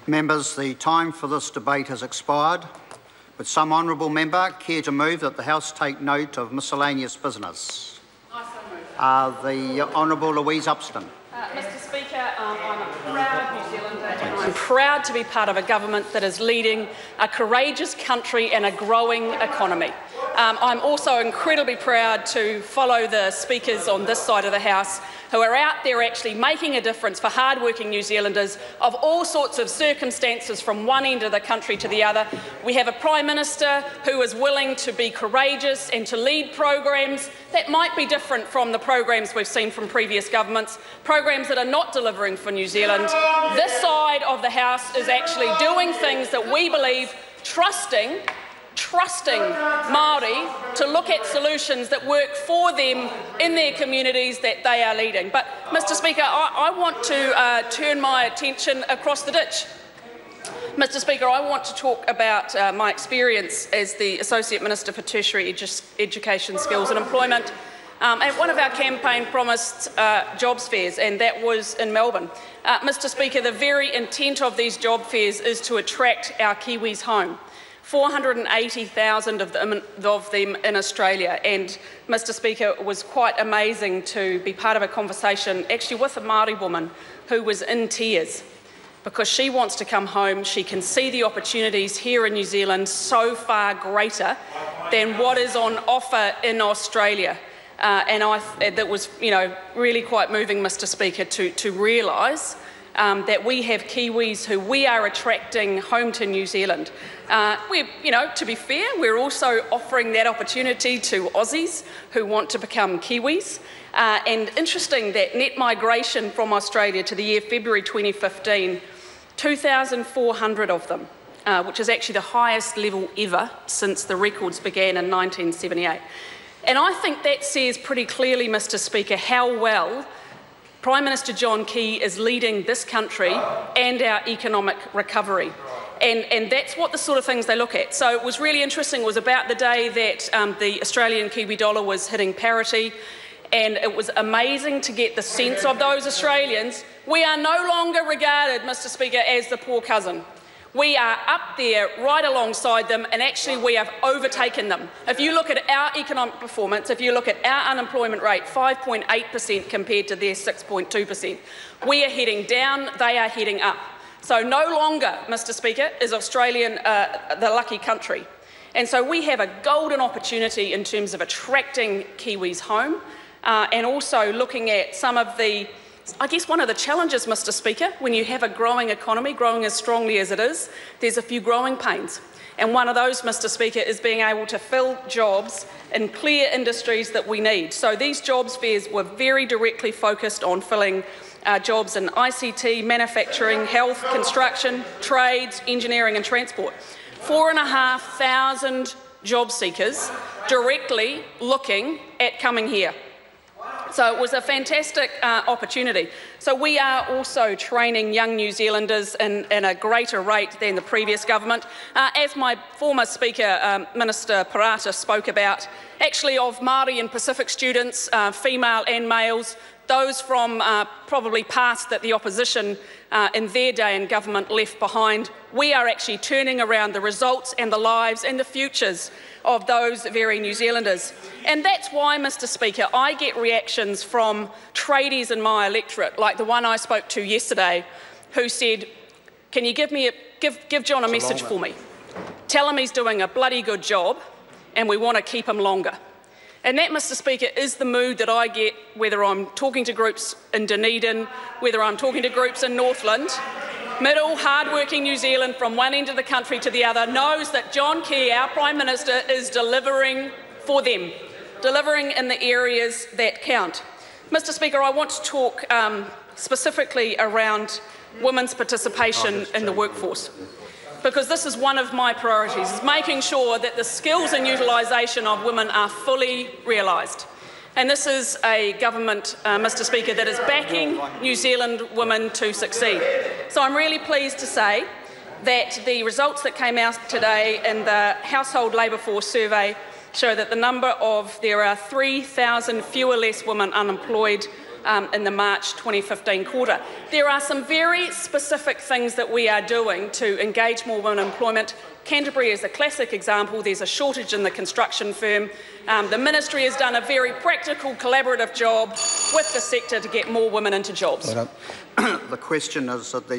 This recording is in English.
Members, the time for this debate has expired. Would some honourable member care to move that the House take note of miscellaneous business? The Honourable Louise Upston. Mr Speaker, I'm a proud New Zealander and I'm proud to be part of a government that is leading a courageous country and a growing economy. I'm also incredibly proud to follow the speakers on this side of the House who are out there actually making a difference for hard-working New Zealanders of all sorts of circumstances from one end of the country to the other. We have a Prime Minister who is willing to be courageous and to lead programs that might be different from the programs we've seen from previous governments, programs that are not delivering for New Zealand. This side of the House is actually doing things that we believe, trusting Māori to look at solutions that work for them in their communities that they are leading. But, Mr Speaker, I want to turn my attention across the ditch. Mr Speaker, I want to talk about my experience as the Associate Minister for Tertiary Education, Skills and Employment at one of our campaign promised jobs fairs, and that was in Melbourne. Mr Speaker, the very intent of these job fairs is to attract our Kiwis home. 480,000 of them in Australia, and Mr Speaker, it was quite amazing to be part of a conversation actually with a Māori woman who was in tears because she wants to come home. She can see the opportunities here in New Zealand so far greater than what is on offer in Australia. That was, really quite moving, Mr Speaker, to realise that we have Kiwis who we are attracting home to New Zealand. To be fair, we're also offering that opportunity to Aussies who want to become Kiwis. And interesting that net migration from Australia to the year February 2015, 2,400 of them, which is actually the highest level ever since the records began in 1978. And I think that says pretty clearly, Mr Speaker, how well Prime Minister John Key is leading this country and our economic recovery. And that's what the sort of things they look at. So it was really interesting. It was about the day that the Australian Kiwi dollar was hitting parity, and it was amazing to get the sense of those Australians. We are no longer regarded, Mr Speaker, as the poor cousin. We are up there right alongside them, and actually we have overtaken them. If you look at our economic performance, if you look at our unemployment rate, 5.8% compared to their 6.2%. We are heading down, they are heading up. So no longer, Mr Speaker, is Australian the lucky country. And so we have a golden opportunity in terms of attracting Kiwis home and also looking at some of the, I guess one of the challenges, Mr Speaker, when you have a growing economy, growing as strongly as it is, there's a few growing pains. And one of those, Mr Speaker, is being able to fill jobs in clear industries that we need. So these jobs fairs were very directly focused on filling jobs in ICT, manufacturing, health, construction, trades, engineering and transport. 4,500 job seekers directly looking at coming here. So it was a fantastic opportunity. So we are also training young New Zealanders in a greater rate than the previous government. As my former speaker, Minister Parata, spoke about, actually of Māori and Pacific students, female and males, those from probably past that the opposition in their day in government left behind, we are actually turning around the results and the lives and the futures of those very New Zealanders. And that's why, Mr Speaker, I get reactions from tradies in my electorate, like the one I spoke to yesterday, who said, can you give John a message for me? Tell him he's doing a bloody good job and we want to keep him longer. And that, Mr Speaker, is the mood that I get whether I'm talking to groups in Dunedin, whether I'm talking to groups in Northland. Middle, hard-working New Zealand from one end of the country to the other knows that John Key, our Prime Minister, is delivering for them, delivering in the areas that count. Mr Speaker, I want to talk specifically around women's participation in the workforce, because this is one of my priorities, is making sure that the skills and utilisation of women are fully realised. And this is a government, Mr Speaker, that is backing New Zealand women to succeed. So I'm really pleased to say that the results that came out today in the Household Labour Force survey show that there are 3,000 fewer less women unemployed in the March 2015 quarter. There are some very specific things that we are doing to engage more women in employment. Canterbury is a classic example. There's a shortage in the construction firm. The ministry has done a very practical, collaborative job with the sector to get more women into jobs. The question is that the